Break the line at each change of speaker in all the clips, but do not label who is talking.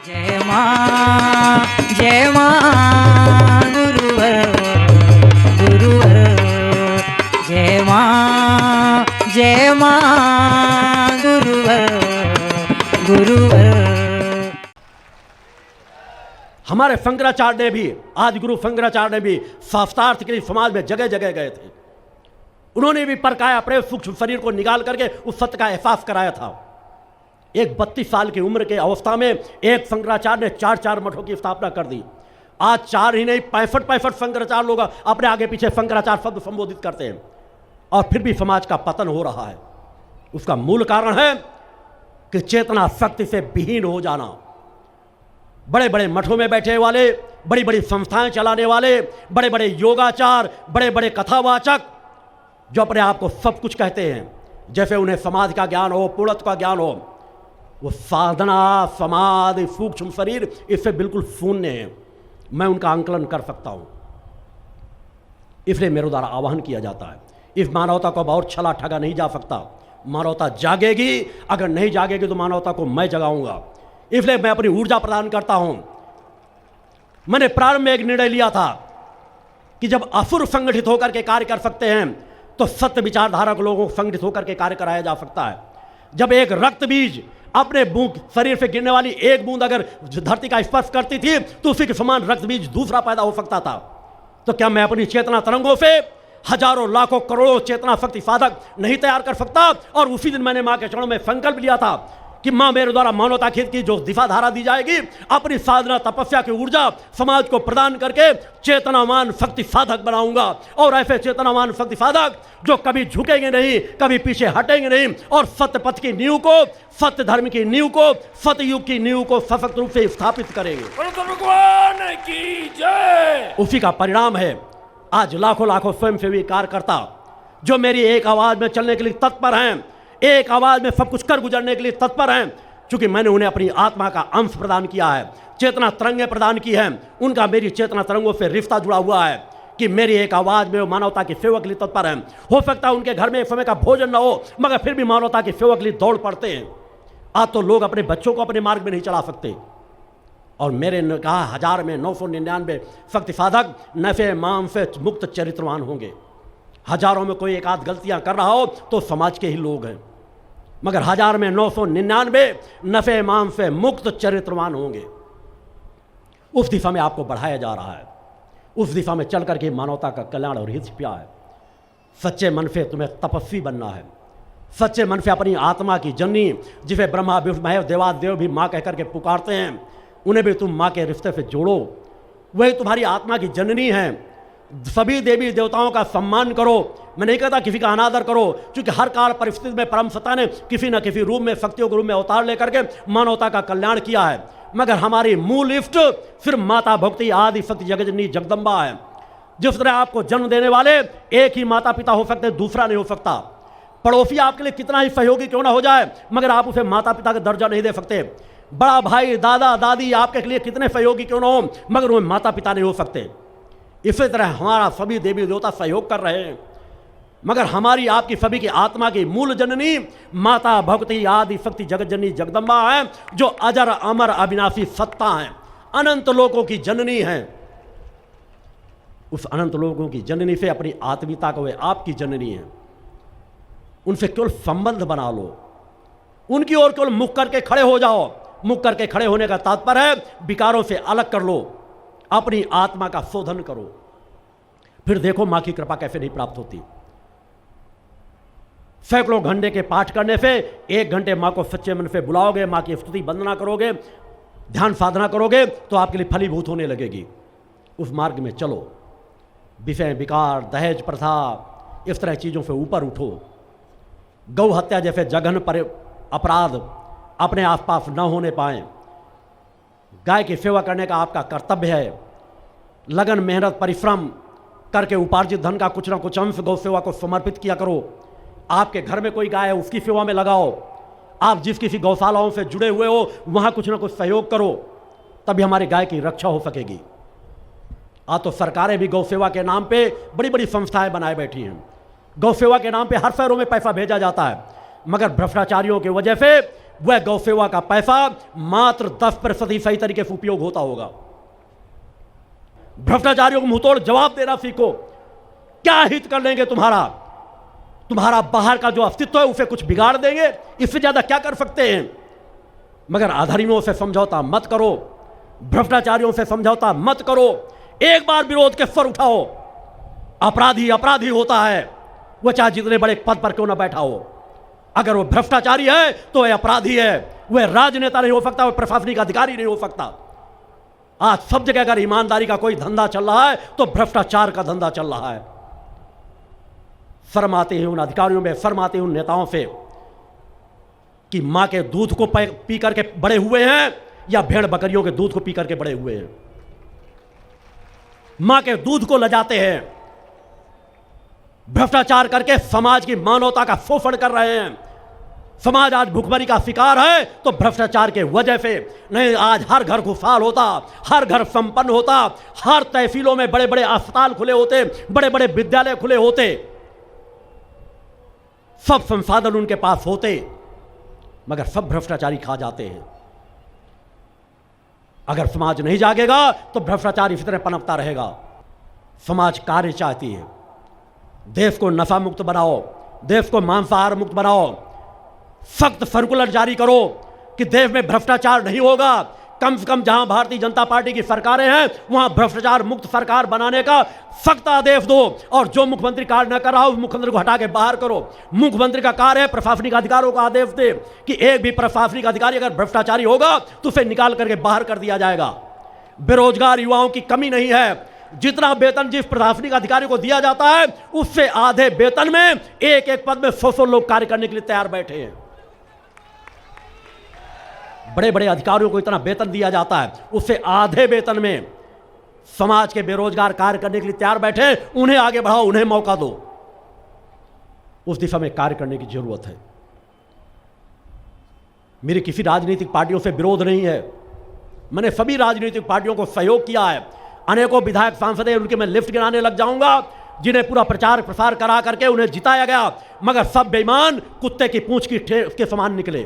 जय मां गुरुवर गुरुवर जय मां गुरुवर गुरुवर।
हमारे शंकराचार्य ने भी, आदि गुरु शंकराचार्य ने भी शास्त्रार्थ के लिए समाज में जगह जगह गए थे। उन्होंने भी परकाया प्रेम सूक्ष्म शरीर को निकाल करके उस सत्य का एहसास कराया था। एक 32 साल की उम्र के अवस्था में एक शंकराचार्य ने 4 मठों की स्थापना कर दी। आज 4 ही नहीं 65 शंकराचार्य लोग अपने आगे पीछे शंकराचार्य शब्द संबोधित करते हैं, और फिर भी समाज का पतन हो रहा है। उसका मूल कारण है कि चेतना शक्ति से विहीन हो जाना। बड़े बड़े मठों में बैठे वाले, बड़ी बड़ी संस्थाएं चलाने वाले, बड़े बड़े योगाचार, बड़े बड़े कथावाचक जो अपने आप को सब कुछ कहते हैं, जैसे उन्हें समाज का ज्ञान हो, पूर्णत्व का ज्ञान हो, वो साधना समाधि सूक्ष्म शरीर इससे बिल्कुल शून्य है। मैं उनका आंकलन कर सकता हूं, इसलिए मेरे द्वारा आह्वान किया जाता है। इस मानवता को और छला ठगा नहीं जा सकता। मानवता जागेगी, अगर नहीं जागेगी तो मानवता को मैं जगाऊंगा। इसलिए मैं अपनी ऊर्जा प्रदान करता हूं। मैंने प्रारंभ में एक निर्णय लिया था कि जब असुर संगठित होकर के कार्य कर सकते हैं तो सत्य विचारधारा के लोगों को संगठित होकर के कार्य कराया जा सकता है। जब एक रक्त बीज अपने बूंद शरीर से गिरने वाली एक बूंद अगर धरती का स्पर्श करती थी तो उसी के समान रक्त बीज दूसरा पैदा हो सकता था। तो क्या मैं अपनी चेतना तरंगों से हजारों लाखों करोड़ों चेतना शक्ति साधक नहीं तैयार कर सकता? और उसी दिन मैंने मां के चरणों में संकल्प लिया था कि मां मेरे द्वारा मानवता हित की जो दिशा धारा दी जाएगी, अपनी साधना तपस्या की ऊर्जा समाज को प्रदान करके चेतनावान शक्ति साधक बनाऊंगा। और ऐसे चेतनावान शक्ति साधक जो कभी झुकेंगे नहीं, कभी पीछे हटेंगे नहीं, और सत्य पथ की नींव को, सत्य धर्म की नींव को, सतयुग की नींव को सशक्त रूप से स्थापित करेंगे।
भगवान की जय।
उसी का परिणाम है आज लाखों लाखों स्वयंसेवी कार्यकर्ता जो मेरी एक आवाज में चलने के लिए तत्पर हैं, एक आवाज में सब कुछ कर गुजरने के लिए तत्पर हैं। क्योंकि मैंने उन्हें अपनी आत्मा का अंश प्रदान किया है, चेतना तरंगें प्रदान की हैं। उनका मेरी चेतना तरंगों से रिश्ता जुड़ा हुआ है कि मेरी एक आवाज में वो मानवता की सेवा के लिए तत्पर हैं। हो सकता है उनके घर में एक समय का भोजन न हो, मगर फिर भी मानवता की सेवा के लिए दौड़ पड़ते हैं। आज तो लोग अपने बच्चों को अपने मार्ग में नहीं चला सकते, और मेरे ने कहा 1000 में 999 शक्ति साधक नफे मान से मुक्त चरित्रवान होंगे। हजारों में कोई एक आध गलतियां कर रहा हो तो समाज के ही लोग हैं, मगर 1000 में 999 नफे मान से मुक्त चरित्रवान होंगे। उस दिशा में आपको बढ़ाया जा रहा है। उस दिशा में चल करके मानवता का कल्याण और हित प्या है। सच्चे मन से तुम्हें तपस्वी बनना है। सच्चे मन से अपनी आत्मा की जननी, जिसे ब्रह्मा विष्णु महेश देवादेव भी माँ कहकर के पुकारते हैं, उन्हें भी तुम माँ के रिश्ते से जोड़ो। वही तुम्हारी आत्मा की जननी है। सभी देवी देवताओं का सम्मान करो। मैं नहीं कहता किसी का अनादर करो, क्योंकि हर काल परिस्थिति में परम सत्ता ने किसी न किसी रूप में, शक्तियों के रूप में अवतार लेकर के मानवता का कल्याण किया है। मगर हमारी मूल इष्ट सिर्फ माता भक्ति आदि शक्ति जगजननी जगदम्बा है। जिस तरह आपको जन्म देने वाले एक ही माता पिता हो सकते, दूसरा नहीं हो सकता। पड़ोसी आपके लिए कितना ही सहयोगी क्यों ना हो जाए, मगर आप उसे माता पिता का दर्जा नहीं दे सकते। बड़ा भाई दादा दादी आपके लिए कितने सहयोगी क्यों ना हो, मगर वो माता पिता नहीं हो सकते। इसी तरह हमारा सभी देवी देवता सहयोग कर रहे हैं, मगर हमारी आपकी सभी की आत्मा की मूल जननी माता भक्ति आदि शक्ति जगत जननी जगदम्बा है, जो अजर अमर अविनाशी सत्ता है, अनंत लोकों की जननी है। उस अनंत लोकों की जननी से अपनी आत्मीयता को, वे आपकी जननी है, उनसे केवल संबंध बना लो। उनकी ओर केवल मुख करके खड़े हो जाओ। मुख करके खड़े होने का तात्पर्य है विकारों से अलग कर लो, अपनी आत्मा का शोधन करो। फिर देखो मां की कृपा कैसे नहीं प्राप्त होती। सैकड़ों घंटे के पाठ करने से 1 घंटे मां को सच्चे मन से बुलाओगे, मां की स्तुति वंदना करोगे, ध्यान साधना करोगे, तो आपके लिए फलीभूत होने लगेगी। उस मार्ग में चलो। विषय विकार, दहेज प्रथा, इस तरह चीजों से ऊपर उठो। गौ हत्या जैसे जघन्य पर अपराध अपने आसपास न होने पाए। गाय की सेवा करने का आपका कर्तव्य है। लगन मेहनत परिश्रम करके उपार्जित धन का कुछ ना कुछ अंश गौ सेवा को समर्पित किया करो। आपके घर में कोई गाय है, उसकी सेवा में लगाओ। आप जिस किसी गौशालाओं से जुड़े हुए हो वहां कुछ ना कुछ सहयोग करो, तभी हमारी गाय की रक्षा हो सकेगी। आज तो सरकारें भी गौ सेवा के नाम पे बड़ी बड़ी संस्थाएं बनाए बैठी हैं। गौ सेवा के नाम पे हर शहरों में पैसा भेजा जाता है, मगर भ्रष्टाचारियों की वजह से वह गौ सेवा का पैसा मात्र 10% ही सही तरीके से उपयोग होता होगा। भ्रष्टाचारियों को मुंहतोड़ जवाब देना सीखो। क्या हित कर लेंगे तुम्हारा बाहर का जो अस्तित्व है उसे कुछ बिगाड़ देंगे, इससे ज्यादा क्या कर सकते हैं। मगर अधर्मियों से समझौता मत करो, भ्रष्टाचारियों से समझौता मत करो। एक बार विरोध के स्वर उठाओ। अपराधी अपराधी होता है, वह चाहे जितने बड़े पद पर क्यों ना बैठा हो। अगर वह भ्रष्टाचारी है तो वह अपराधी है, वह राजनेता नहीं हो सकता, वह प्रशासनिक अधिकारी नहीं हो सकता। आज सब जगह अगर ईमानदारी का कोई धंधा चल रहा है तो भ्रष्टाचार का धंधा चल रहा है। शर्म आती है उन अधिकारियों में, शर्म आती है उन नेताओं से कि मां के दूध को पी करके बड़े हुए हैं या भेड़ बकरियों के दूध को पी करके बड़े हुए हैं। मां के दूध को लजाते हैं, भ्रष्टाचार करके समाज की मानवता का शोषण कर रहे हैं। समाज आज भुखमरी का शिकार है तो भ्रष्टाचार के वजह से नहीं। आज हर घर खुशहाल होता, हर घर संपन्न होता, हर तहसीलों में बड़े बड़े अस्पताल खुले होते, बड़े बड़े विद्यालय खुले होते, सब संसाधन उनके पास होते, मगर सब भ्रष्टाचारी खा जाते हैं। अगर समाज नहीं जागेगा तो भ्रष्टाचार इसी तरह पनपता रहेगा। समाज कार्य चाहती है, देश को नशा मुक्त बनाओ, देश को मांसाहार मुक्त बनाओ, सख्त सर्कुलर जारी करो कि देश में भ्रष्टाचार नहीं होगा। कम से कम जहां भारतीय जनता पार्टी की सरकारें हैं वहां भ्रष्टाचार मुक्त सरकार बनाने का सख्त आदेश दो। और जो मुख्यमंत्री कार्य न कर रहा हो उस मुख्यमंत्री को हटा के बाहर करो। मुख्यमंत्री का कार्य है प्रशासनिक अधिकारियों को आदेश दे कि एक भी प्रशासनिक अधिकारी अगर भ्रष्टाचारी होगा तो उसे निकाल करके बाहर कर दिया जाएगा। बेरोजगार युवाओं की कमी नहीं है। जितना वेतन जिस प्रशासनिक अधिकारी को दिया जाता है उससे आधे वेतन में एक एक पद में 100 लोग कार्य करने के लिए तैयार बैठे हैं। बड़े बड़े अधिकारियों को इतना वेतन दिया जाता है, उससे आधे वेतन में समाज के बेरोजगार कार्य करने के लिए तैयार बैठे। उन्हें आगे बढ़ाओ, उन्हें मौका दो। उस दिशा में कार्य करने की जरूरत है। मेरी किसी राजनीतिक पार्टियों से विरोध नहीं है। मैंने सभी राजनीतिक पार्टियों को सहयोग किया है। अनेकों विधायक सांसद हैं, उनके मैं लिस्ट गिनाने लग जाऊंगा जिन्हें पूरा प्रचार प्रसार करा करके उन्हें जिताया गया, मगर सब बेईमान कुत्ते की पूंछ के समान निकले।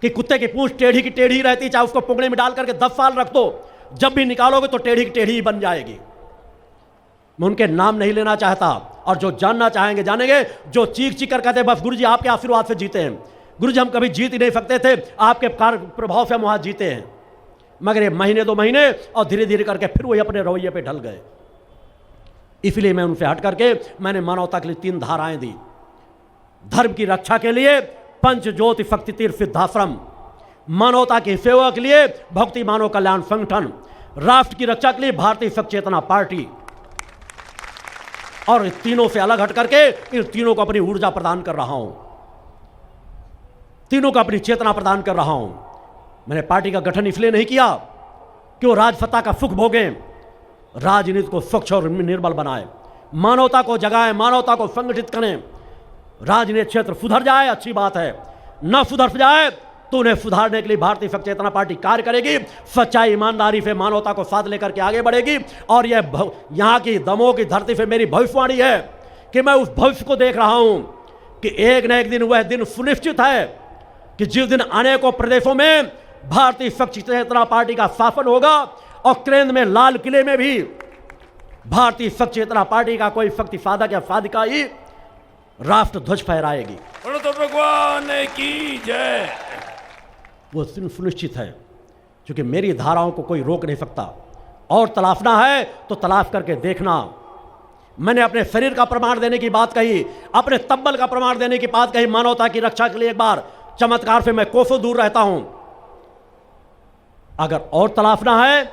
कि कुत्ते की पूंछ टेढ़ी की टेढ़ी रहती, चाहे उसको पुंगड़े में डाल करके 10 साल रख दो, जब भी निकालोगे तो टेढ़ी की टेढ़ी ही बन जाएगी। मैं उनके नाम नहीं लेना चाहता, और जो जानना चाहेंगे जानेंगे। जो चीख चीख कर कहते बस गुरुजी आपके आशीर्वाद से जीते हैं, गुरुजी हम कभी जीत ही नहीं सकते थे, आपके कार्य प्रभाव से हम वहां जीते हैं। मगर ये महीने 2 महीने और धीरे धीरे करके फिर वही अपने रवैये पे ढल गए। इसलिए मैं उनसे हट करके मैंने मानवता के लिए 3 धाराएं दी। धर्म की रक्षा के लिए पंच ज्योति शक्ति तीर्थ सिद्धाश्रम, मानवता की सेवा के लिए भक्ति मानव कल्याण संगठन, राष्ट्र की रक्षा के लिए भारतीय शक्ति चेतना पार्टी। और इन तीनों से अलग हट करके इन तीनों को अपनी ऊर्जा प्रदान कर रहा हूं, तीनों को अपनी चेतना प्रदान कर रहा हूं। मैंने पार्टी का गठन इसलिए नहीं किया कि वो राजसत्ता का सुख भोगें, राजनीति को स्वच्छ और निर्मल बनाए, मानवता को जगाएं, मानवता को संगठित करें। राजनीतिक क्षेत्र सुधर जाए अच्छी बात है, न सुधर जाए तो उन्हें सुधारने के लिए भारतीय शक्ति चेतना पार्टी कार्य करेगी। सच्चाई ईमानदारी से मानवता को साथ लेकर के आगे बढ़ेगी। और यह यहाँ की दमोह की धरती से मेरी भविष्यवाणी है कि मैं उस भविष्य को देख रहा हूँ कि एक न एक दिन वह दिन सुनिश्चित है कि जिस दिन अनेकों प्रदेशों में भारतीय शक्ति चेतना पार्टी का शासन होगा और केंद्र में लाल किले में भी भारतीय शक्ति चेतना पार्टी का कोई शक्ति साधक या साधिका ही राष्ट्र ध्वज फहराएगी।
तो भगवान की जय।
वो सुनिश्चित है, क्योंकि मेरी धाराओं को कोई रोक नहीं सकता। और तलाशना है तो तलाश करके देखना। मैंने अपने शरीर का प्रमाण देने की बात कही, अपने तब्बल का प्रमाण देने की बात कही। मानवता की रक्षा के लिए एक बार चमत्कार से मैं कोसों दूर रहता हूं। अगर और तलाशना है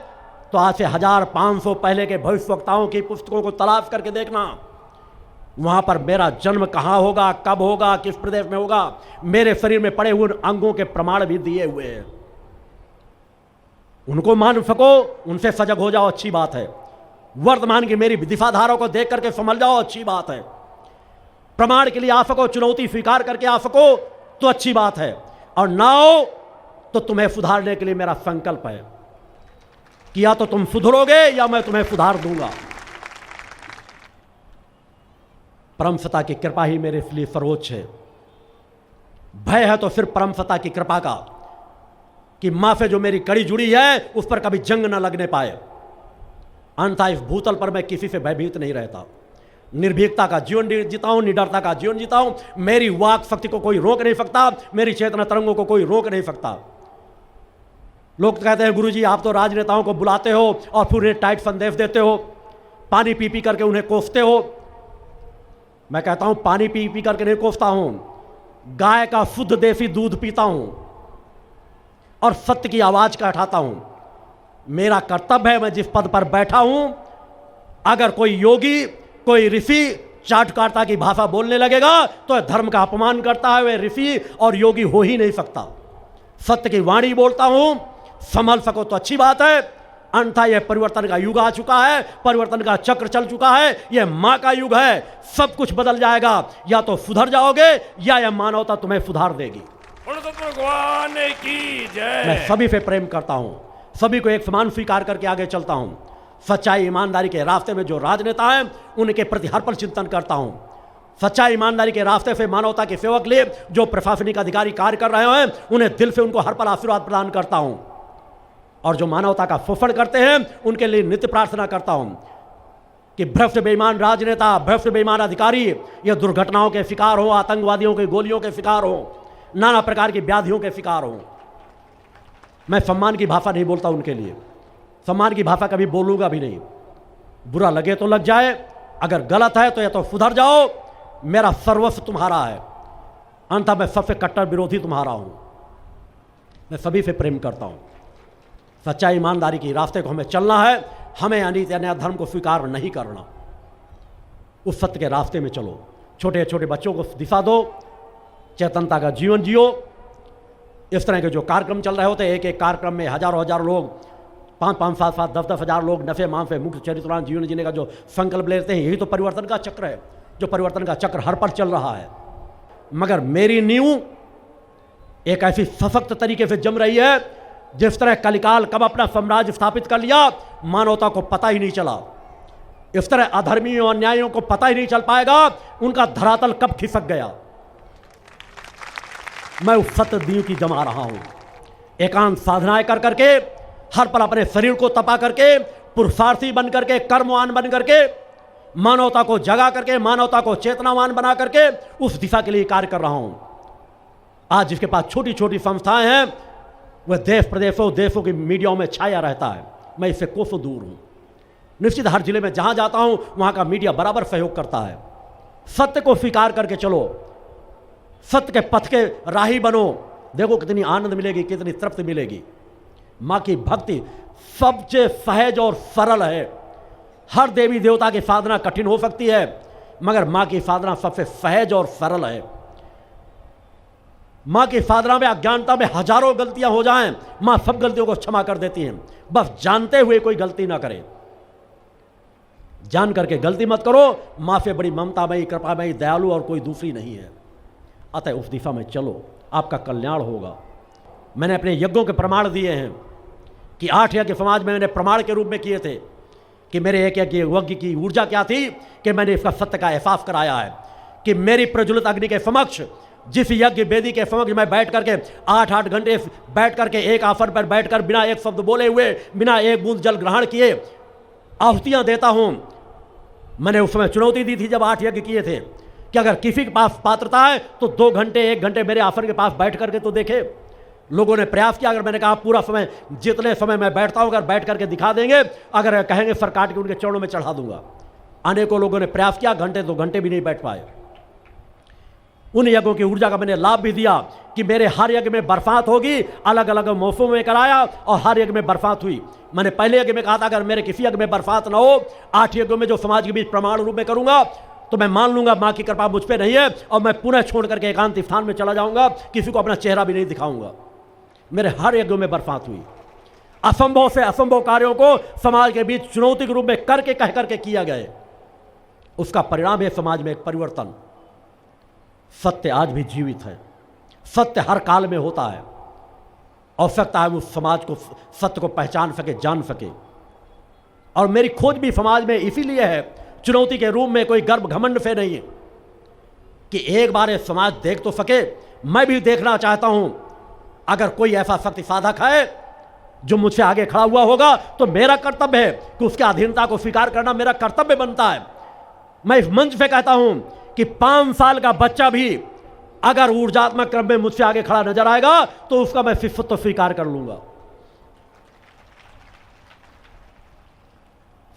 तो आज से 1500 पहले के भविष्यवक्ताओं की पुस्तकों को तलाश करके देखना। वहां पर मेरा जन्म कहां होगा, कब होगा, किस प्रदेश में होगा, मेरे शरीर में पड़े हुए अंगों के प्रमाण भी दिए हुए हैं। उनको मान सको, उनसे सजग हो जाओ, अच्छी बात है। वर्तमान की मेरी दिशाधाराओं को देख करके समझ जाओ, अच्छी बात है। प्रमाण के लिए आ सको, चुनौती स्वीकार करके आ सको तो अच्छी बात है। और ना हो तो तुम्हें सुधारने के लिए मेरा संकल्प है कि या तो तुम सुधरोगे या मैं तुम्हें सुधार दूंगा। परम सत्ता की कृपा ही मेरे लिए सर्वोच्च है। भय है तो सिर्फ परम सत्ता की कृपा का, कि मां से जो मेरी कड़ी जुड़ी है उस पर कभी जंग न लगने पाए। अन्यथा इस भूतल पर मैं किसी से भयभीत नहीं रहता। निर्भीकता का जीवन जीता हूं, निडरता का जीवन जीता हूं। मेरी वाक शक्ति को कोई रोक नहीं सकता, मेरी चेतना तरंगों को कोई रोक नहीं सकता। लोग कहते हैं गुरुजी आप तो राजनेताओं को बुलाते हो और फिर उन्हें टाइट संदेश देते हो, पानी पी पी करके उन्हें कोसते हो। मैं कहता हूं पानी पी पी करके नहीं कोसता हूं, गाय का शुद्ध देसी दूध पीता हूं और सत्य की आवाज का उठाता हूं। मेरा कर्तव्य है, मैं जिस पद पर बैठा हूं, अगर कोई योगी कोई ऋषि चाटुकारिता की भाषा बोलने लगेगा तो धर्म का अपमान करता है, वह ऋषि और योगी हो ही नहीं सकता। सत्य की वाणी बोलता हूं, संभल सको तो अच्छी बात है, अन्यथा यह परिवर्तन का युग आ चुका है, परिवर्तन का चक्र चल चुका है, यह मां का युग है, सब कुछ बदल जाएगा। या तो सुधर जाओगे या यह मानवता तुम्हें सुधार देगी।
भगवान की जय।
मैं सभी से प्रेम करता हूं, सभी को एक समान स्वीकार करके आगे चलता हूं। सच्चाई ईमानदारी के रास्ते में जो राजनेता हैं उनके प्रति हर पल चिंतन करता हूं। सच्चाई ईमानदारी के रास्ते से मानवता के सेवक लिए जो प्रशासनिक अधिकारी कार्य कर रहे हैं उन्हें दिल से उनको हर पल आशीर्वाद प्रदान करता हूं। और जो मानवता का शोषण करते हैं उनके लिए नित्य प्रार्थना करता हूं कि भ्रष्ट बेईमान राजनेता, भ्रष्ट बेईमान अधिकारी ये दुर्घटनाओं के शिकार हो, आतंकवादियों की गोलियों के शिकार हो, नाना प्रकार की व्याधियों के शिकार हो। मैं सम्मान की भाषा नहीं बोलता उनके लिए, सम्मान की भाषा कभी बोलूंगा भी नहीं। बुरा लगे तो लग जाए, अगर गलत है तो या तो सुधर जाओ, मेरा सर्वस्व तुम्हारा है, अन्यथा मैं सबसे कट्टर विरोधी तुम्हारा हूं। मैं सभी से प्रेम करता हूं। सच्चाई ईमानदारी की रास्ते को हमें चलना है, हमें अनित अन्य धर्म को स्वीकार नहीं करना। उस सत्य के रास्ते में चलो, छोटे छोटे बच्चों को दिशा दो, चेतनता का जीवन जियो। इस तरह के जो कार्यक्रम चल रहे होते हैं, एक एक कार्यक्रम में हजारों हजारों लोग, 5-5, 7-7, 10-10 हजार लोग नफे मांफे मुक्त चरित्रवान जीवन जीने का जो संकल्प लेते हैं, यही तो परिवर्तन का चक्र है, जो परिवर्तन का चक्र हर पर चल रहा है। मगर मेरी नींव एक ऐसी सशक्त तरीके से जम रही है, जिस तरह कलिकाल कब अपना साम्राज्य स्थापित कर लिया मानवता को पता ही नहीं चला। इस तरह अधर्मियों अन्यायियों को पता ही नहीं चल पाएगा उनका धरातल कब खिसक गया। मैं उस सत्य नींव की जमा रहा हूं, एकांत साधनाएं कर करके, हर पल अपने शरीर को तपा करके, पुरुषार्थी बन करके, कर्मवान बन करके, मानवता को जगा करके, मानवता को चेतनावान बना करके उस दिशा के लिए कार्य कर रहा हूं। आज जिसके पास छोटी छोटी संस्थाएं हैं वह देश प्रदेशों देशों की मीडियाओं में छाया रहता है, मैं इससे कोसों दूर हूं। निश्चित हर जिले में जहां जाता हूं वहां का मीडिया बराबर सहयोग करता है। सत्य को स्वीकार करके चलो, सत्य के पथ के राही बनो, देखो कितनी आनंद मिलेगी, कितनी तृप्ति मिलेगी। मां की भक्ति सबसे सहज और सरल है। हर देवी देवता की साधना कठिन हो सकती है, मगर मां की साधना सबसे सहज और सरल है। मां की साधना में अज्ञानता में हजारों गलतियां हो जाएं, मां सब गलतियों को क्षमा कर देती हैं। बस जानते हुए कोई गलती ना करे, जान करके गलती मत करो। मां से बड़ी ममतामयी, कृपामयी, दयालु और कोई दूसरी नहीं है। अतः उस दिशा में चलो, आपका कल्याण होगा। मैंने अपने यज्ञों के प्रमाण दिए हैं कि 8 यज्ञ समाज में मैंने प्रमाण के रूप में किए थे कि मेरे एक यज्ञ की ऊर्जा क्या थी कि मैंने इसका सत्य का एहसास कराया है कि मेरी प्रज्वलित अग्नि के समक्ष, जिस यज्ञ वेदी के समक्ष मैं बैठ करके 8-8 घंटे बैठ करके एक आसन पर बैठकर बिना एक शब्द बोले हुए, बिना एक बूंद जल ग्रहण किए आहुतियां देता हूं। मैंने उस समय चुनौती दी थी जब 8 यज्ञ किए थे कि अगर किसी के पास पात्रता है तो 2 घंटे 1 घंटे मेरे आसन के पास बैठ करके तो देखे। लोगों ने प्रयास किया, अगर मैंने कहा पूरा समय, जितने समय मैं बैठता हूं अगर बैठ करके दिखा देंगे, अगर कहेंगे सर काट के उनके चरणों में चढ़ा दूंगा। अनेकों लोगों ने प्रयास किया, घंटे 2 घंटे भी नहीं बैठ पाए। उन यज्ञों की ऊर्जा का मैंने लाभ भी दिया कि मेरे हर यज्ञ में बरसात होगी, अलग अलग मौसमों में कराया और हर यज्ञ में बरसात हुई। मैंने पहले यज्ञ में कहा था अगर मेरे किसी यज्ञ में बरसात ना हो, 8 यज्ञों में जो समाज के बीच प्रमाण रूप में करूंगा तो मैं मान लूंगा मां की कृपा मुझ पे नहीं है और मैं पुनः छोड़ करके एकांत स्थान में चला जाऊंगा, किसी को अपना चेहरा भी नहीं दिखाऊंगा। मेरे हर यज्ञों में बरसात हुई। असंभव से असंभव कार्यों को समाज के बीच चुनौती के रूप में करके कह करके किया गया, उसका परिणाम है समाज में एक परिवर्तन। सत्य आज भी जीवित है, सत्य हर काल में होता है। आवश्यकता है उस समाज को सत्य को पहचान सके, जान सके। और मेरी खोज भी समाज में इसीलिए है, चुनौती के रूप में, कोई गर्व घमंड से नहीं है, कि एक बार ये समाज देख तो सके मैं भी देखना चाहता हूं, अगर कोई ऐसा शक्ति साधक है जो मुझसे आगे खड़ा हुआ होगा तो मेरा कर्तव्य है कि उसकी अधीनता को स्वीकार करना मेरा कर्तव्य बनता है। मैं इस मंच पे कहता हूं कि 5 साल का बच्चा भी अगर ऊर्जात्मक क्रम में मुझसे आगे खड़ा नजर आएगा तो उसका मैं शिष्यत्व स्वीकार कर लूंगा।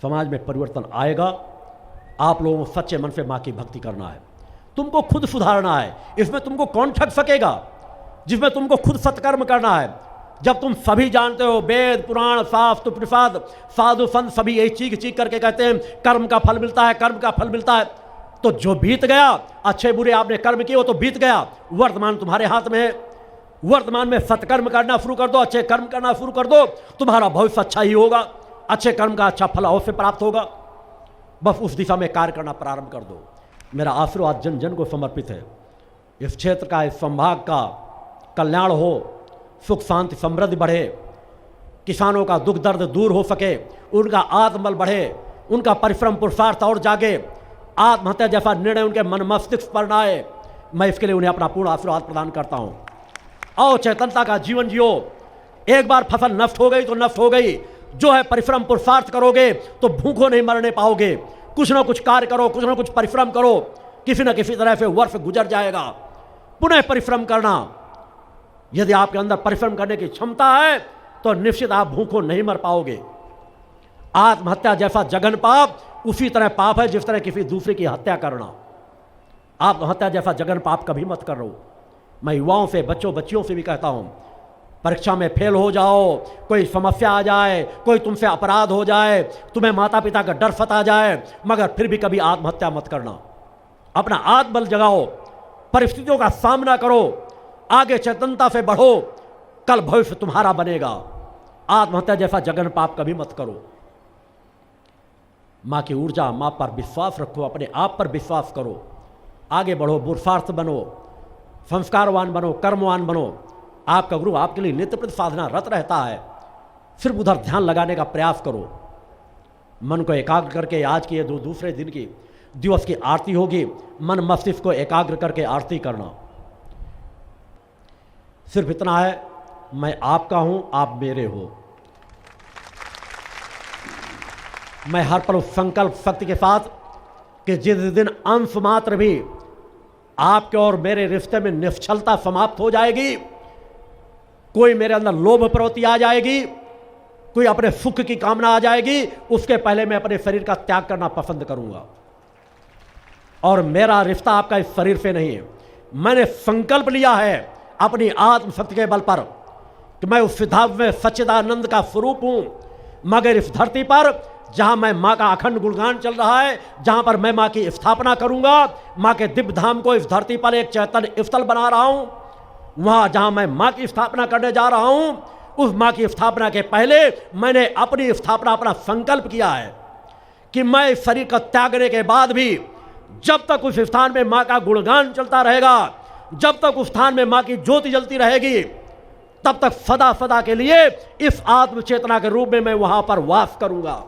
समाज में परिवर्तन आएगा, आप लोगों को सच्चे मन से मां की भक्ति करना है, तुमको खुद सुधारना है। इसमें तुमको कौन ठग सकेगा, जिसमें तुमको खुद सत्कर्म करना है। जब तुम सभी जानते हो, वेद पुराण शास्त्र उपनिषद साधु संत सभी यही चीख चीख करके कहते हैं कर्म का फल मिलता है, कर्म का फल मिलता है, तो जो बीत गया, अच्छे बुरे आपने कर्म किए वो तो बीत गया, वर्तमान तुम्हारे हाथ में है। वर्तमान में सत्कर्म करना शुरू कर दो, अच्छे कर्म करना शुरू कर दो, तुम्हारा भविष्य अच्छा ही होगा, अच्छे कर्म का अच्छा फल अवश्य प्राप्त होगा। बस उस दिशा में कार्य करना प्रारंभ कर दो। मेरा आशीर्वाद जन जन को समर्पित है। इस क्षेत्र का, इस संभाग का कल्याण हो, सुख शांति समृद्धि बढ़े, किसानों का दुख दर्द दूर हो सके, उनका आत्मबल बढ़े, उनका परिश्रम पुरुषार्थ और जागे, आत्महत्या जैसा निर्णय उनके मन मस्तिष्क पर न आए। मैं इसके लिए उन्हें अपना पूर्ण आशीर्वाद प्रदान करता हूँ। आओ चैतन्यता का जीवन जियो। एक बार फसल नष्ट हो गई तो नष्ट हो गई, जो है परिश्रम पुरुषार्थ करोगे तो भूखों नहीं मरने पाओगे। कुछ ना कुछ कार्य करो, कुछ ना कुछ परिश्रम करो, किसी न किसी तरह से वर्ष गुजर जाएगा। पुनः परिश्रम करना, यदि आपके अंदर परिश्रम करने की क्षमता है तो निश्चित आप भूखों नहीं मर पाओगे। आत्महत्या जैसा जघन पाप उसी तरह पाप है जिस तरह किसी दूसरे की हत्या करना। आत्महत्या जैसा जघन पाप कभी मत करो। मैं युवाओं से, बच्चों बच्चियों से भी कहता हूं, परीक्षा में फेल हो जाओ, कोई समस्या आ जाए, कोई तुमसे अपराध हो जाए, तुम्हें माता पिता का डर सता जाए, मगर फिर भी कभी आत्महत्या मत करना। अपना आत्मबल जगाओ, परिस्थितियों का सामना करो, आगे चेतनता से बढ़ो, कल भविष्य तुम्हारा बनेगा। आत्महत्या जैसा जघन पाप कभी मत करो। मां की ऊर्जा, मां पर विश्वास रखो, अपने आप पर विश्वास करो, आगे बढ़ो, पुरुषार्थ बनो, संस्कारवान बनो, कर्मवान बनो। आपका गुरु आपके लिए नित्य प्रति साधना रत रहता है, सिर्फ उधर ध्यान लगाने का प्रयास करो। मन को एकाग्र करके, आज की ये दूसरे दिन की दिवस की आरती होगी, मन मस्तिष्क को एकाग्र करके आरती करना। सिर्फ इतना है, मैं आपका हूं, आप मेरे हो। मैं हर पल संकल्प शक्ति के साथ कि जिस दिन अंश मात्र भी आपके और मेरे रिश्ते में निश्चलता समाप्त हो जाएगी, कोई मेरे अंदर लोभ प्रवृत्ति आ जाएगी, कोई अपने सुख की कामना आ जाएगी, उसके पहले मैं अपने शरीर का त्याग करना पसंद करूंगा। और मेरा रिश्ता आपका इस शरीर से नहीं है। मैंने संकल्प लिया है अपनी आत्मशक्ति के बल पर कि मैं उस सिद्धार्थ में सच्चिदानंद का स्वरूप हूं, मगर इस धरती पर जहां मैं मां का अखंड गुणगान चल रहा है, जहां पर मैं मां की स्थापना करूंगा, मां के दिव्य धाम को इस धरती पर एक चैतन्य स्थल बना रहा हूं, वहां जहां मैं मां की स्थापना करने जा रहा हूं, उस मां की स्थापना के पहले मैंने अपनी स्थापना, अपना संकल्प किया है कि मैं इस शरीर का त्यागने के बाद भी जब तक उस स्थान में मां का गुणगान चलता रहेगा, जब तक उस स्थान में मां की ज्योति जलती रहेगी, तब तक सदा सदा के लिए इस आत्म चेतना के रूप में मैं वहां पर वास करूंगा।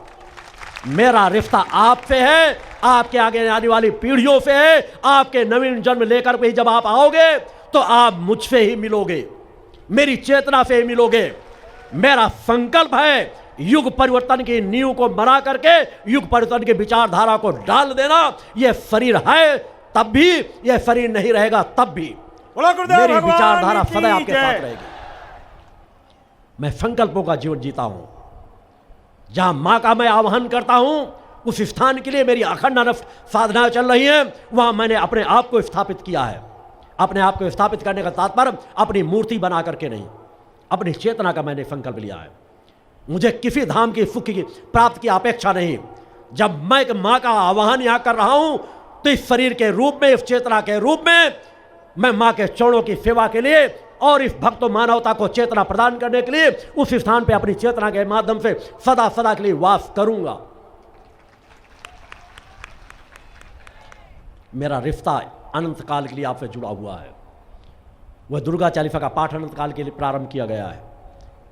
मेरा रिश्ता आपसे है, आपके आगे आने वाली पीढ़ियों से है। आपके नवीन जन्म लेकर के जब आप आओगे तो आप मुझसे ही मिलोगे, मेरी चेतना से ही मिलोगे। मेरा संकल्प है युग परिवर्तन की नींव को बना करके युग परिवर्तन की विचारधारा को डाल देना। यह शरीर है तब भी, यह शरीर नहीं रहेगा तब भी, मेरी विचारधारा सदा आपके साथ रहेगी। मैं संकल्पों का जीवन जीता हूं। जहां मां का मैं आह्वान करता हूं, उस स्थान के लिए मेरी अखंड साधना चल रही है, वहां मैंने अपने आप को स्थापित किया है। अपने आप को स्थापित करने का तात्पर्य अपनी मूर्ति बना करके नहीं, अपनी चेतना का मैंने संकल्प लिया है। मुझे किसी धाम की सुख की प्राप्त की अपेक्षा नहीं। जब मैं एक मां का आह्वान यहां कर रहा हूं तो इस शरीर के रूप में, इस चेतना के रूप में मैं मां के चरणों की सेवा के लिए और इस भक्त मानवता को चेतना प्रदान करने के लिए उस स्थान पे अपनी चेतना के माध्यम से सदा सदा के लिए वास करूंगा। मेरा रिश्ता अनंत काल के लिए आपसे जुड़ा हुआ है। वह दुर्गा चालीसा का पाठ अनंत काल के लिए प्रारंभ किया गया है।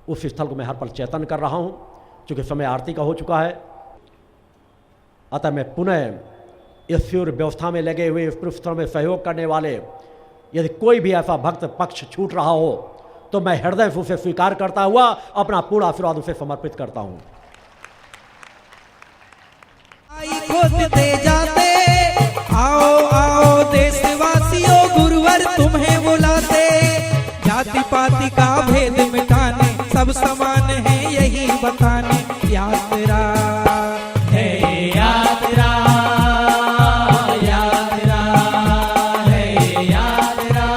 उस स्थल को मैं हर पल चेतन कर रहा हूं, क्योंकि समय आरती का हो चुका है। अतः मैं पुनः इस सूर्य व्यवस्था में लगे हुए इस पृष्ठ में सहयोग करने वाले यदि कोई भी ऐसा भक्त पक्ष छूट रहा हो तो मैं हृदय से उसे स्वीकार करता हुआ अपना पूरा आशीर्वाद उसे समर्पित करता हूं।
खोदते जाते आओ आओ देशवासियों, गुरुवर तुम्हें बुलाते। जाति पाति का भेद मिटाने, सब समान है यही बताने। यात्रा है यात्रा, यात्रा है यात्रा।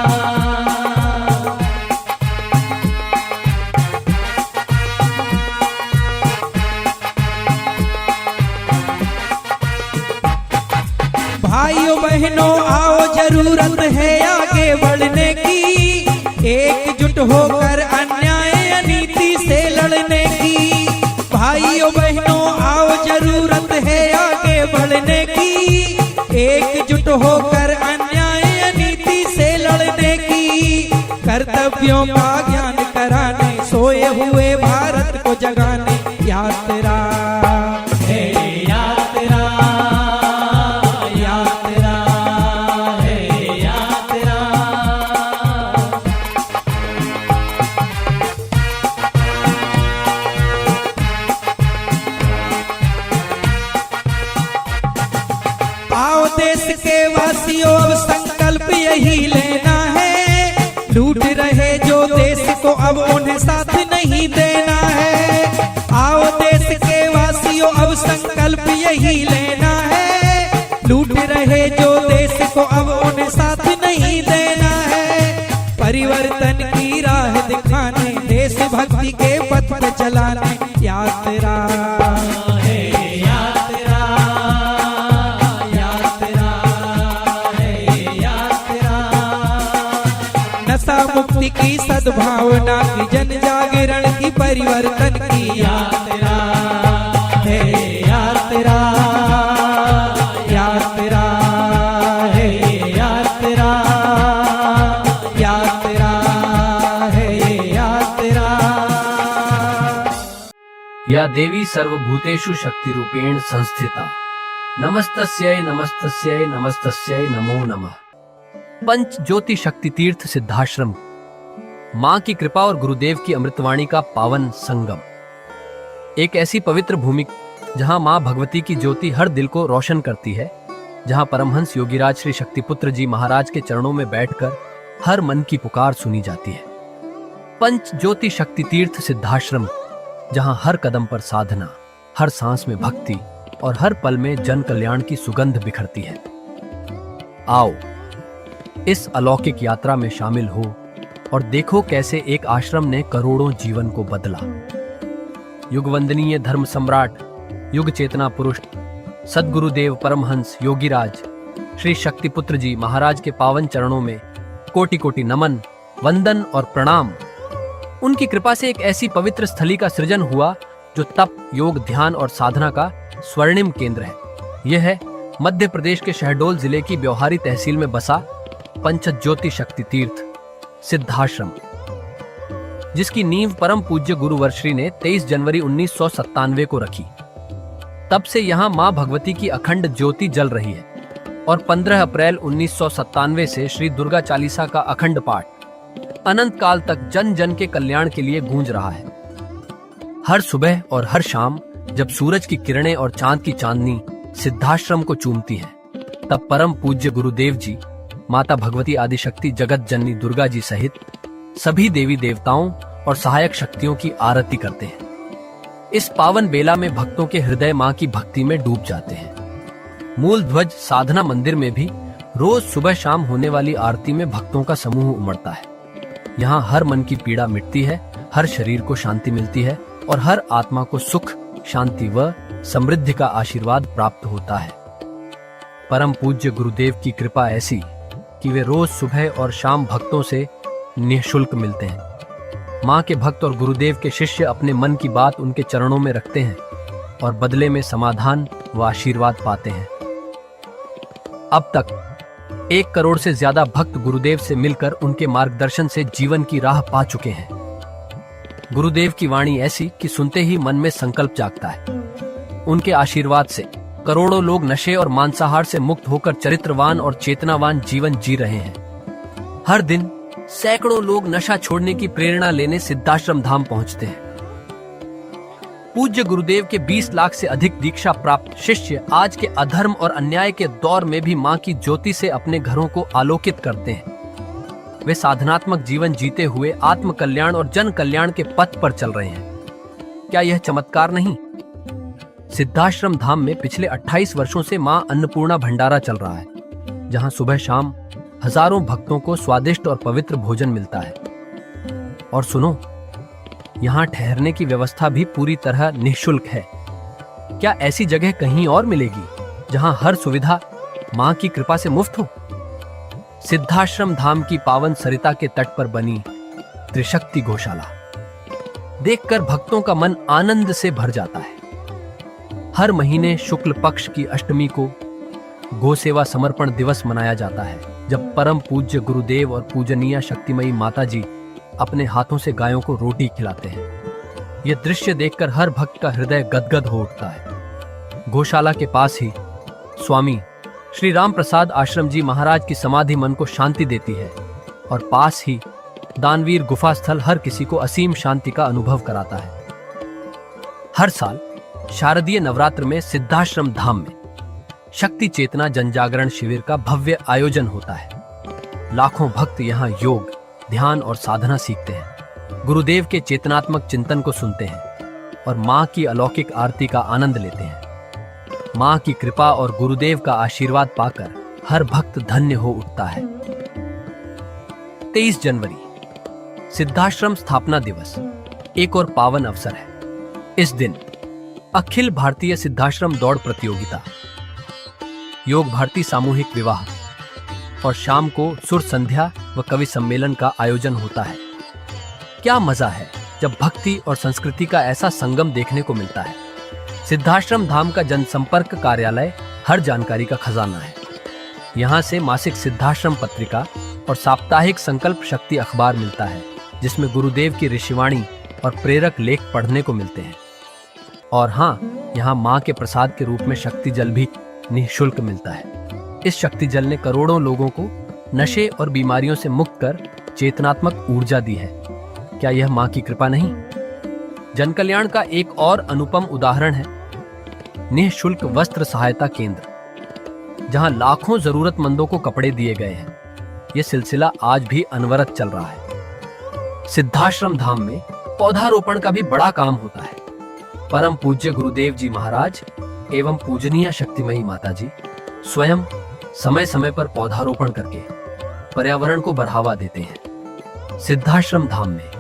भाइयों बहनों आओ, जरूरत है आगे बढ़ने की। एकजुट होकर अन्याय अनीति से लड़ने की। भाइयों बहनों आओ, जरूरत है आगे बढ़ने की। एकजुट होकर अन्याय अनीति से लड़ने की। कर्तव्यों का ज्ञान कराने, सोए हुए भारत को जगाने। यात्रा है यात्रा, यात्रा है यात्रा। आओ देश के वासियों, अब संकल्प यही लेना है। लूट रहे जो देश को, अब उन्हें साथ नहीं देना है। आओ देश के वासियों, अब संकल्प यही लेना है। लूट रहे जो देश को, अब उन्हें साथ नहीं देना है। परिवर्तन की राह दिखाने, देशभक्ति के पथ पर चलाने। यात्रा है यात्रा, यात्रा है यात्रा। नशा मुक्ति की सद्भावना की, जन जागरण की, परिवर्तन की। यात्रा है यात्रा, यात्रा है यात्रा, यात्रा है यात्रा।
या देवी सर्वभूतेषु शक्तिरूपेण संस्थिता, नमस्तस्यै नमस्तस्यै नमस्तस्यै नमो नमः। पंच ज्योति शक्ति तीर्थ सिद्धाश्रम, मां की कृपा और गुरुदेव की अमृतवाणी का पावन संगम। एक ऐसी पवित्र भूमि जहां मां भगवती की ज्योति हर दिल को रोशन करती है, जहां परमहंस योगीराज श्री शक्तिपुत्र जी महाराज के चरणों में बैठकर हर मन की पुकार सुनी जाती है। पंच ज्योति शक्ति तीर्थ सिद्धाश्रम, जहां हर कदम पर साधना, हर सांस में भक्ति और हर पल में जन कल्याण की सुगंध बिखरती है। आओ इस अलौकिक यात्रा में शामिल हो और देखो कैसे एक आश्रम ने करोड़ों जीवन को बदला। युगवंदनीय धर्म सम्राट, युग चेतना पुरुष सद्गुरुदेव परमहंस योगीराज श्री शक्तिपुत्र जी महाराज के पावन चरणों में कोटि कोटि नमन, वंदन और प्रणाम। उनकी कृपा से एक ऐसी पवित्र स्थली का सृजन हुआ जो तप, योग, ध्यान और साधना का स्वर्णिम केंद्र है। यह है मध्य प्रदेश के शहडोल जिले की ब्योहारी तहसील में बसा पंच ज्योति शक्ति तीर्थ सिद्धाश्रम, जिसकी नींव परम पूज्य गुरुवर्श्री ने 23 जनवरी 1997 को रखी। तब से यहाँ मां भगवती की अखंड ज्योति जल रही है और 15 अप्रैल 1997 से श्री दुर्गा चालीसा का अखंड पाठ अनंत काल तक जन जन के कल्याण के लिए गूंज रहा है। हर सुबह और हर शाम जब सूरज की किरणें और चांद की चांदनी सिद्धाश्रम को चूमती है, तब परम पूज्य गुरुदेव जी माता भगवती आदिशक्ति जगत जननी दुर्गा जी सहित सभी देवी देवताओं और सहायक शक्तियों की आरती करते हैं। इस पावन बेला में भक्तों के हृदय मां की भक्ति में डूब जाते हैं। मूल ध्वज साधना मंदिर में भी रोज सुबह शाम होने वाली आरती में भक्तों का समूह उमड़ता है। यहाँ हर मन की पीड़ा मिटती है, हर शरीर को शांति मिलती है और हर आत्मा को सुख, शांति व समृद्धि का आशीर्वाद प्राप्त होता है। परम पूज्य गुरुदेव की कृपा ऐसी कि वे रोज सुबह और शाम भक्तों से निःशुल्क मिलते हैं। मां के भक्त और गुरुदेव के शिष्य अपने मन की बात उनके चरणों में रखते हैं और बदले में समाधान व आशीर्वाद पाते हैं। अब तक 1 करोड़ से ज्यादा भक्त गुरुदेव से मिलकर उनके मार्गदर्शन से जीवन की राह पा चुके हैं। गुरुदेव की वाणी ऐसी कि सुनते ही मन में संकल्प जागता है। उनके आशीर्वाद से करोड़ों लोग नशे और मांसाहार से मुक्त होकर चरित्रवान और चेतनावान जीवन जी रहे हैं। हर दिन सैकड़ों लोग नशा छोड़ने की प्रेरणा लेने सिद्धाश्रम धाम पहुंचते हैं। पूज्य गुरुदेव के 20 लाख से अधिक दीक्षा प्राप्त शिष्य आज के अधर्म और अन्याय के दौर में भी मां की ज्योति से अपने घरों को आलोकित करते हैं। वे साधनात्मक जीवन जीते हुए आत्म कल्याण और जन कल्याण के पथ पर चल रहे हैं। क्या यह चमत्कार नहीं? सिद्धाश्रम धाम में पिछले 28 वर्षों से मां अन्नपूर्णा भंडारा चल रहा है, जहां सुबह शाम हजारों भक्तों को स्वादिष्ट और पवित्र भोजन मिलता है। और सुनो, यहाँ ठहरने की व्यवस्था भी पूरी तरह निःशुल्क है। क्या ऐसी जगह कहीं और मिलेगी जहां हर सुविधा मां की कृपा से मुफ्त हो? सिद्धाश्रम धाम की पावन सरिता के तट पर बनी त्रिशक्ति गौशाला देखकर भक्तों का मन आनंद से भर जाता है। हर महीने शुक्ल पक्ष की अष्टमी को गौ सेवा समर्पण दिवस मनाया जाता है, जब परम पूज्य गुरुदेव और पूजनीय शक्तिमयी माता जी अपने हाथों से गायों को रोटी खिलाते हैं। यह दृश्य देखकर हर भक्त का हृदय गदगद हो उठता है। गौशाला के पास ही स्वामी श्री राम प्रसाद आश्रम जी महाराज की समाधि मन को शांति देती है, और पास ही दानवीर गुफा स्थल हर किसी को असीम शांति का अनुभव कराता है। हर साल शारदीय नवरात्र में सिद्धाश्रम धाम में शक्ति चेतना जनजागरण शिविर का भव्य आयोजन होता है। लाखों भक्त यहाँ योग, ध्यान और साधना सीखते हैं, गुरुदेव के चेतनात्मक चिंतन को सुनते हैं और मां की अलौकिक आरती का आनंद लेते हैं। मां की कृपा और गुरुदेव का आशीर्वाद पाकर हर भक्त धन्य हो उठता है। 23 जनवरी सिद्धाश्रम स्थापना दिवस एक और पावन अवसर है। इस दिन अखिल भारतीय सिद्धाश्रम दौड़ प्रतियोगिता, योग भारती सामूहिक विवाह और शाम को सुर संध्या व कवि सम्मेलन का आयोजन होता है। क्या मजा है जब भक्ति और संस्कृति का ऐसा संगम देखने को मिलता है। सिद्धाश्रम धाम का जनसंपर्क कार्यालय हर जानकारी का खजाना है। यहाँ से मासिक सिद्धाश्रम पत्रिका और साप्ताहिक संकल्प शक्ति अखबार मिलता है, जिसमें गुरुदेव की ऋषिवाणी और प्रेरक लेख पढ़ने को मिलते हैं। और हाँ, यहाँ माँ के प्रसाद के रूप में शक्ति जल भी निःशुल्क मिलता है। इस शक्ति जल ने करोड़ों लोगों को नशे और बीमारियों से मुक्त कर चेतनात्मक ऊर्जा दी है। क्या यह माँ की कृपा नहीं? जन कल्याण का एक और अनुपम उदाहरण है निःशुल्क वस्त्र सहायता केंद्र, जहां लाखों जरूरतमंदों को कपड़े दिए गए हैं। यह सिलसिला आज भी अनवरत चल रहा है। सिद्धाश्रम धाम में पौधारोपण का भी बड़ा काम होता है। परम पूज्य गुरुदेव जी महाराज एवं पूजनीय शक्तिमयी माता जी स्वयं समय समय पर पौधारोपण करके पर्यावरण को बढ़ावा देते हैं। सिद्धाश्रम धाम में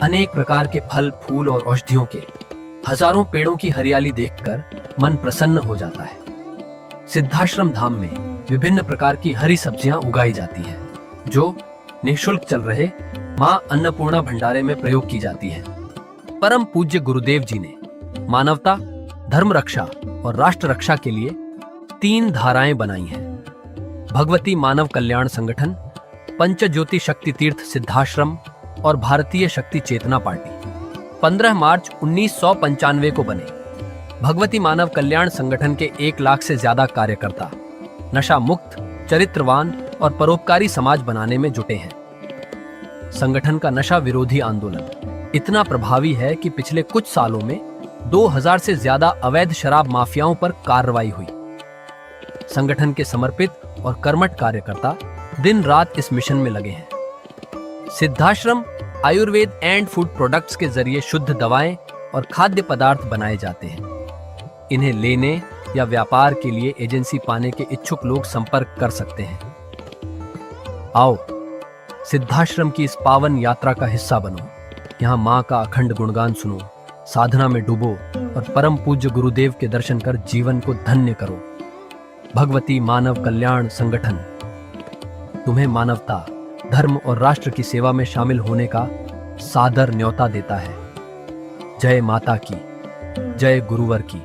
अनेक प्रकार के फल, फूल और औषधियों के हजारों पेड़ों की हरियाली देखकर मन प्रसन्न हो जाता है। सिद्धाश्रम धाम में विभिन्न प्रकार की हरी सब्जियां उगाई जाती हैं, जो निःशुल्क चल रहे मां अन्नपूर्णा भंडारे में प्रयोग की जाती है। परम पूज्य गुरुदेव जी ने मानवता, धर्म रक्षा और राष्ट्र रक्षा के लिए 3 धाराएं बनाई हैं। भगवती मानव कल्याण संगठन, पंचज्योति शक्ति तीर्थ सिद्धाश्रम और भारतीय शक्ति चेतना पार्टी 15 मार्च 1995 को बने। भगवती मानव कल्याण संगठन के 1 लाख से ज्यादा कार्यकर्ता नशा मुक्त, चरित्रवान और परोपकारी समाज बनाने में जुटे हैं। संगठन का नशा विरोधी आंदोलन इतना प्रभावी है कि पिछले कुछ सालों में 2000 से ज्यादा अवैध शराब माफियाओं पर कार्रवाई हुई। संगठन के समर्पित और कर्मठ कार्यकर्ता दिन रात इस मिशन में लगे हैं। Siddhashram Ayurveda and food products के जरिए शुद्ध दवाएं और खाद्य पदार्थ बनाए जाते हैं। इन्हें लेने या व्यापार के लिए एजेंसी पाने के इच्छुक लोग संपर्क कर सकते हैं। आओ सिद्धाश्रम की इस पावन यात्रा का हिस्सा बनो। यहाँ माँ का अखंड गुणगान सुनो, साधना में डूबो और परम पूज्य गुरुदेव के दर्शन कर जीवन को धन्य करो। भगवती मानव कल्याण संगठन तुम्हें मानवता, धर्म और राष्ट्र की सेवा में शामिल होने का सादर न्योता देता है। जय माता की, जय गुरुवर की।